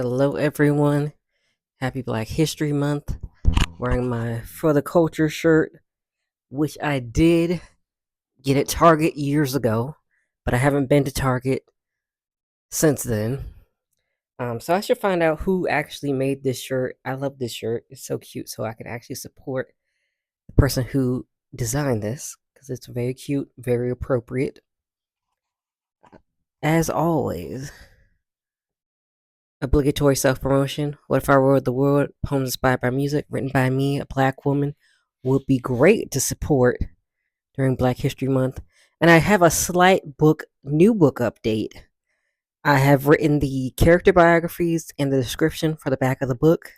Hello, everyone. Happy Black History Month. Wearing my For the Culture shirt, which I did get at Target years ago, but I haven't been to Target since then. So I should find out who actually made this shirt. I love this shirt. It's so cute, so I can actually support the person who designed this because it's very cute, very appropriate. As always, obligatory self promotion. What if I ruled the world? Poems inspired by music, written by me, a black woman, would be great to support during Black History Month. And I have a slight new book update. I have written the character biographies and the description for the back of the book.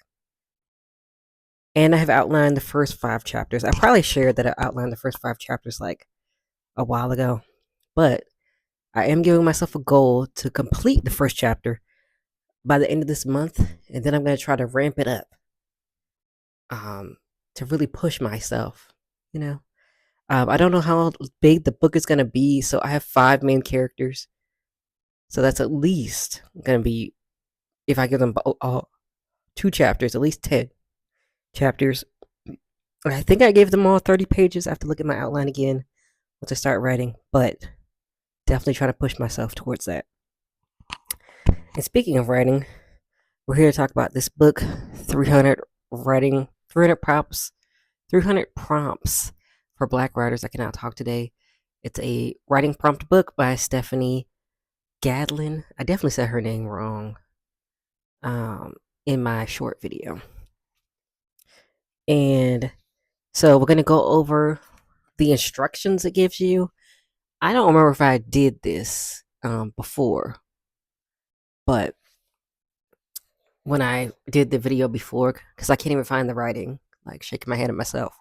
And I have outlined the first 5 chapters. I probably shared that I outlined the first 5 chapters like a while ago. But I am giving myself a goal to complete the first chapter by the end of this month. And then I'm going to try to ramp it up to really push myself, you know. I don't know how big the book is going to be, so I have 5 main characters. So that's at least going to be, if I give them all 2 chapters, at least 10 chapters. I think I gave them all 30 pages. I have to look at my outline again once I start writing, but definitely trying to push myself towards that. And speaking of writing, we're here to talk about this book, 300 prompts, 300 prompts for Black writers that cannot talk today. It's a writing prompt book by Stephanie Gadlin. I definitely said her name wrong in my short video. And so we're going to go over the instructions it gives you. I don't remember if I did this before, but when I did the video before, because I can't even find the writing, like shaking my head at myself.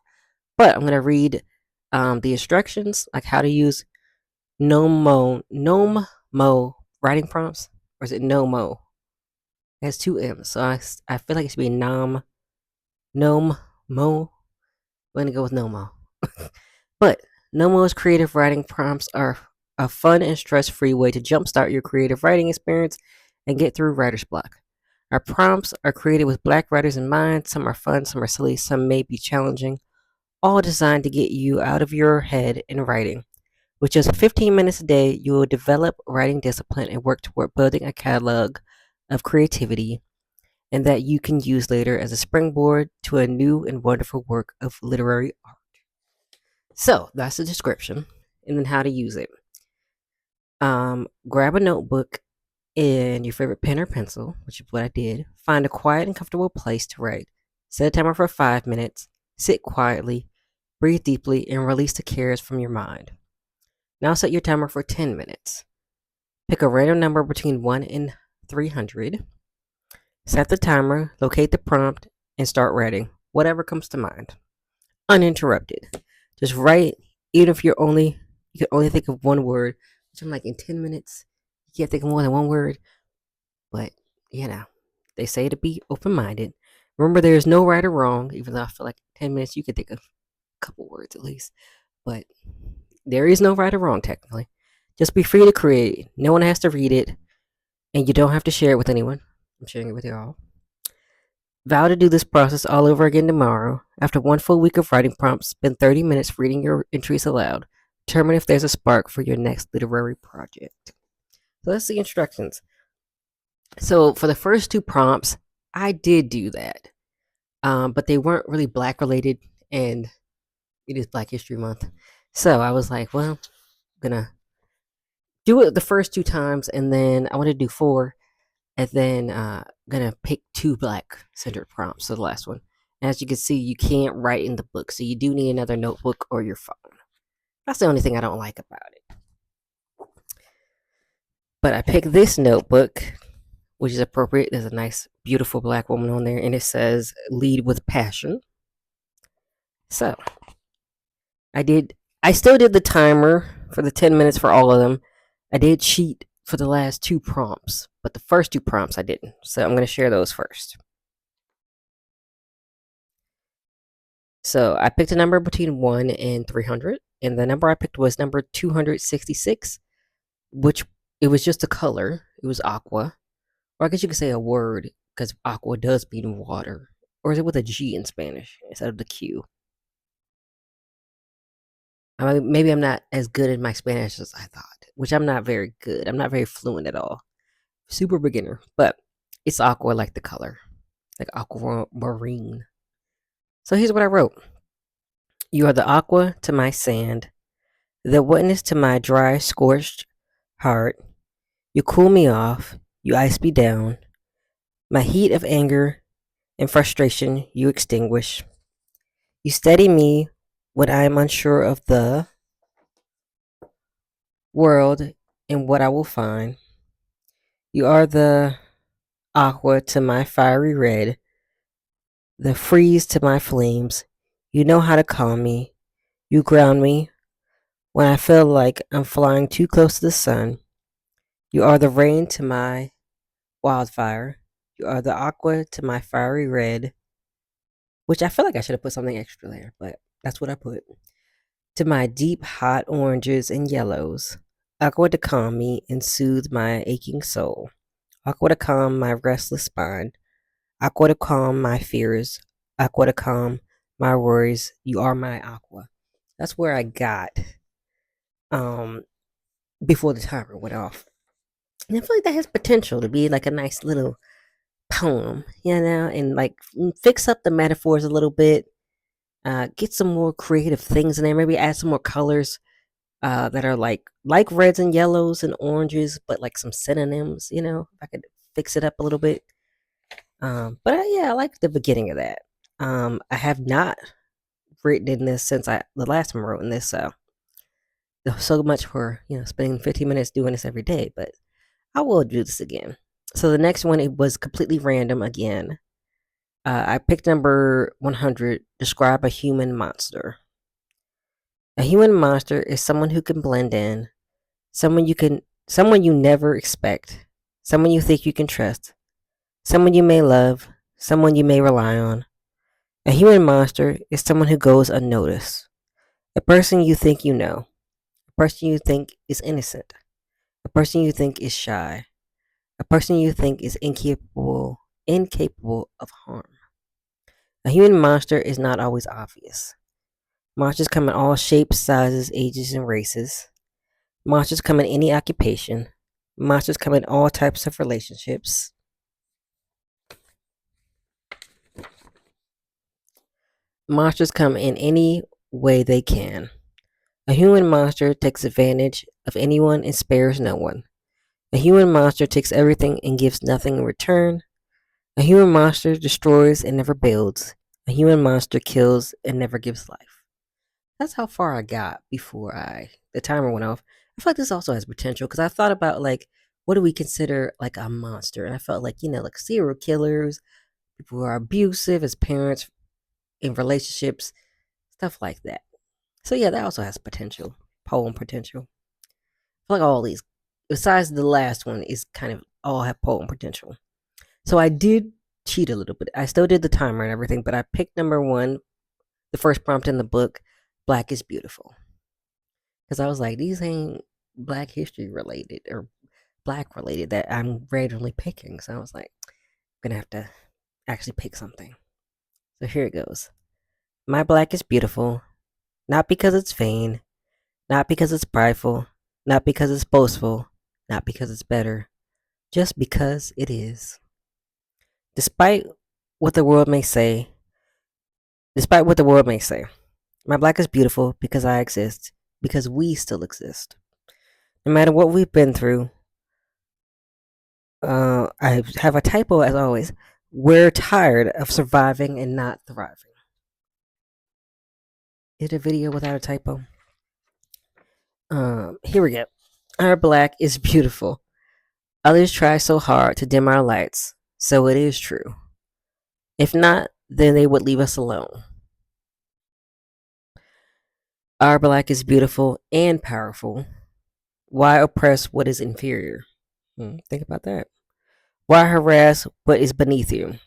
But I'm going to read the instructions, like how to use Nomo writing prompts, or is it Nomo? It has 2 M's, so I feel like it should be Nom Mo. We're gonna go with Nomo. But Nomo's creative writing prompts are a fun and stress-free way to jumpstart your creative writing experience and get through writer's block. Our prompts are created with Black writers in mind. Some are fun, some are silly, some may be challenging, all designed to get you out of your head in writing. With just 15 minutes a day, you will develop writing discipline and work toward building a catalog of creativity and that you can use later as a springboard to a new and wonderful work of literary art. So that's the description, and then how to use it. Grab a notebook and your favorite pen or pencil, which is what I did. Find a quiet and comfortable place to write. Set a timer for 5 minutes. Sit quietly, breathe deeply, and release the cares from your mind. Now set your timer for 10 minutes. Pick a random number between 1 and 300. Set the timer, locate the prompt, and start writing. Whatever comes to mind. Uninterrupted. Just write, even if you can only think of one word, which I'm like in 10 minutes, you can't think of more than one word. But, they say to be open-minded. Remember, there is no right or wrong, even though I feel like 10 minutes you could think of a couple words at least. But there is no right or wrong, technically. Just be free to create. No one has to read it, and you don't have to share it with anyone. I'm sharing it with you all. Vow to do this process all over again tomorrow. After one full week of writing prompts, spend 30 minutes reading your entries aloud. Determine if there's a spark for your next literary project. So that's the instructions. So for the first 2 prompts, I did do that. But they weren't really Black related, and it is Black History Month. So I was like, well, I'm going to do it the first 2 times, and then I want to do 4. And then gonna pick 2 Black centered prompts for the last one. And as you can see, you can't write in the book, so you do need another notebook or your phone. That's the only thing I don't like about it. But I picked this notebook, which is appropriate. There's a nice, beautiful Black woman on there, and it says "Lead with Passion." So I still did the timer for the 10 minutes for all of them. I did cheat for the last 2 prompts, but the first 2 prompts I didn't. So I'm going to share those first. So I picked a number between 1 and 300, and the number I picked was number 266, which it was just a color. It was aqua, Or I guess you could say a word because aqua does mean water. Or is it with a G in Spanish instead of the Q? I mean, maybe I'm not as good at my Spanish as I thought, which I'm not very good. I'm not very fluent at all. Super beginner, but it's aqua like the color, like aquamarine. So here's what I wrote. You are the aqua to my sand, the wetness to my dry, scorched heart. You cool me off, you ice me down. My heat of anger and frustration you extinguish. You steady me when I am unsure of the world and what I will find. You are the aqua to my fiery red, the freeze to my flames. You know how to calm me. You ground me when I feel like I'm flying too close to the sun. You are the rain to my wildfire. You are the aqua to my fiery red, which I feel like I should have put something extra there, but that's what I put. To my deep, hot oranges and yellows. Aqua to calm me and soothe my aching soul. Aqua to calm my restless spine. Aqua to calm my fears. Aqua to calm my worries. You are my aqua. That's where I got um before the timer went off. And I feel like that has potential to be like a nice little poem, and like fix up the metaphors a little bit. Get some more creative things in there. Maybe add some more colors that are like reds and yellows and oranges, but like some synonyms. If I could fix it up a little bit. But yeah, I like the beginning of that. I have not written in this since the last time I wrote in this. So much for spending 15 minutes doing this every day, but I will do this again. So the next one, it was completely random again. I picked number 100. Describe a human monster. A human monster is someone who can blend in, someone you never expect, someone you think you can trust, someone you may love, someone you may rely on. A human monster is someone who goes unnoticed, a person you think you know, a person you think is innocent, a person you think is shy, a person you think is incapable of harm. A human monster is not always obvious. Monsters come in all shapes, sizes, ages, and races. Monsters come in any occupation. Monsters come in all types of relationships. Monsters come in any way they can. A human monster takes advantage of anyone and spares no one. A human monster takes everything and gives nothing in return. A human monster destroys and never builds. A human monster kills and never gives life. That's how far I got before the timer went off. I feel like this also has potential because I thought about like what do we consider like a monster, and I felt like like serial killers, people who are abusive as parents in relationships, stuff like that. So yeah, that also has potential, poem potential. I feel like all these, besides the last one, is kind of all have poem potential. So I did cheat a little bit. I still did the timer and everything, but I picked number one, the first prompt in the book, Black is Beautiful. Because I was like, these ain't Black history related or Black related that I'm randomly picking. So I was like, I'm going to have to actually pick something. So here it goes. My Black is beautiful, not because it's vain, not because it's prideful, not because it's boastful, not because it's better, just because it is. Despite what the world may say, despite what the world may say, my Black is beautiful because I exist, because we still exist. No matter what we've been through, I have a typo as always. We're tired of surviving and not thriving. Is a video without a typo? Here we go. Our Black is beautiful. Others try so hard to dim our lights, so it is true. If not, then they would leave us alone. Our Black is beautiful and powerful. Why oppress what is inferior? Think about that. Why harass what is beneath you?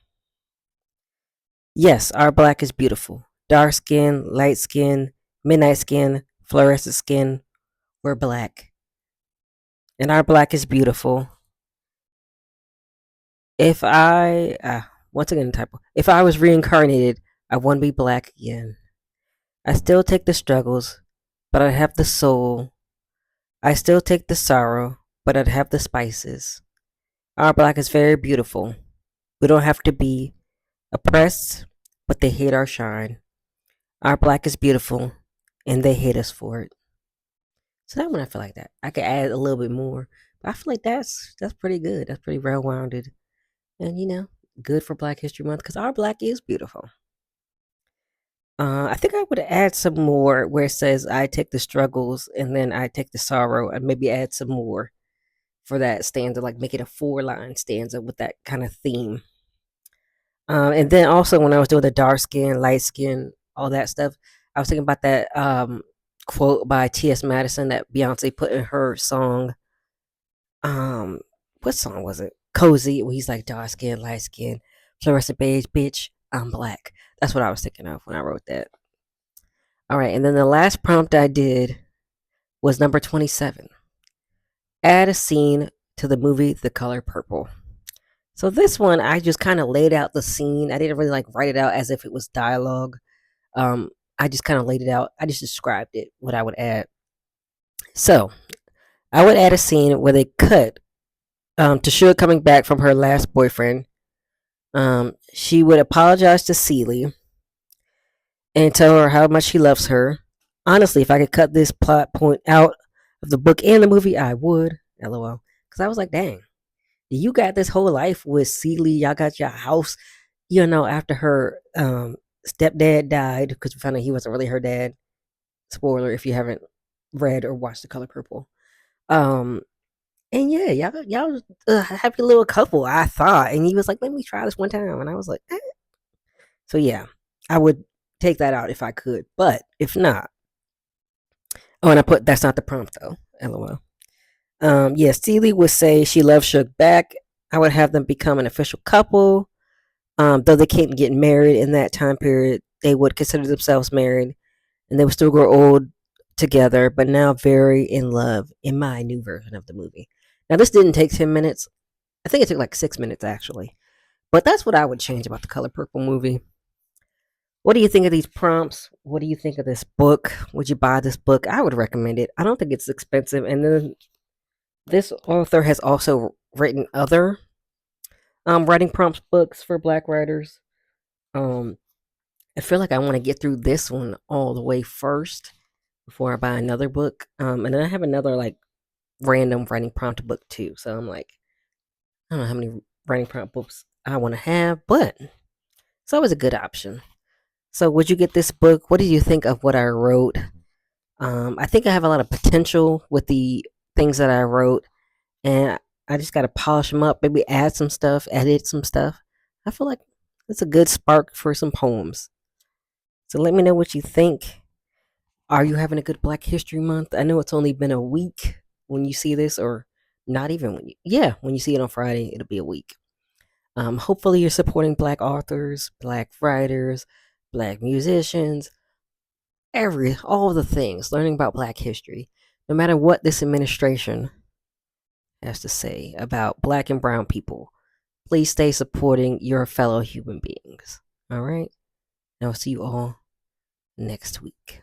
Yes, our Black is beautiful. Dark skin, light skin, midnight skin, fluorescent skin. We're Black. And our Black is beautiful. If I, once again, typo. If I was reincarnated, I want to be black again. I still take the struggles, but I have the soul. I still take the sorrow, but I'd have the spices. Our black is very beautiful. We don't have to be oppressed, but they hate our shine. Our black is beautiful, and they hate us for it. So that one I feel like that. I could add a little bit more, but I feel like that's pretty good. That's pretty well rounded, and good for Black History Month because our black is beautiful. I think I would add some more where it says I take the struggles and then I take the sorrow, and maybe add some more for that stanza, like make it a 4 line stanza with that kind of theme. And then also when I was doing the dark skin, light skin, all that stuff, I was thinking about that quote by T.S. Madison that Beyonce put in her song. Um, what song was it? Cozy, where he's like dark skin, light skin, fluorescent beige, bitch, I'm black. That's what I was thinking of when I wrote that. All right, and then the last prompt I did was number 27. Add a scene to the movie The Color Purple. So this one, I just kind of laid out the scene. I didn't really like write it out as if it was dialogue. Um, I just kind of laid it out. I just described it, what I would add. So I would add a scene where they cut to Suge coming back from her last boyfriend. She would apologize to Celie and tell her how much he loves her. Honestly, if I could cut this plot point out of the book and the movie, I would. LOL. Because I was like, dang, you got this whole life with Celie. Y'all got your house, after her stepdad died, because we found out he wasn't really her dad. Spoiler if you haven't read or watched The Color Purple. Um, and yeah, y'all was a happy little couple, I thought. And he was like, let me try this one time. And I was like, eh. So yeah, I would take that out if I could. But if not, oh, and I put that's not the prompt though. LOL. Yeah, Celie would say she loves Suge back. I would have them become an official couple. Though they can't get married in that time period, they would consider themselves married, and they would still grow old together, but now very in love in my new version of the movie. Now, this didn't take 10 minutes. I think it took like 6 minutes actually. But that's what I would change about the Color Purple movie. What do you think of these prompts? What do you think of this book? Would you buy this book? I would recommend it. I don't think it's expensive. And then this author has also written other writing prompts books for Black writers. Um, I feel like I want to get through this one all the way first before I buy another book. And then I have another like random writing prompt book too. So I'm like, I don't know how many writing prompt books I want to have, but it's always a good option. So would you get this book? What did you think of what I wrote? I think I have a lot of potential with the things that I wrote, and I just got to polish them up, maybe add some stuff, edit some stuff. I feel like it's a good spark for some poems. So let me know what you think. Are you having a good Black History Month? I know it's only been a week when you see this, or not even when you see it on Friday, it'll be a week. Hopefully you're supporting Black authors, Black writers, Black musicians, all the things, learning about Black history, no matter what this administration has to say about Black and brown people. Please stay supporting your fellow human beings. All right? And I'll see you all next week.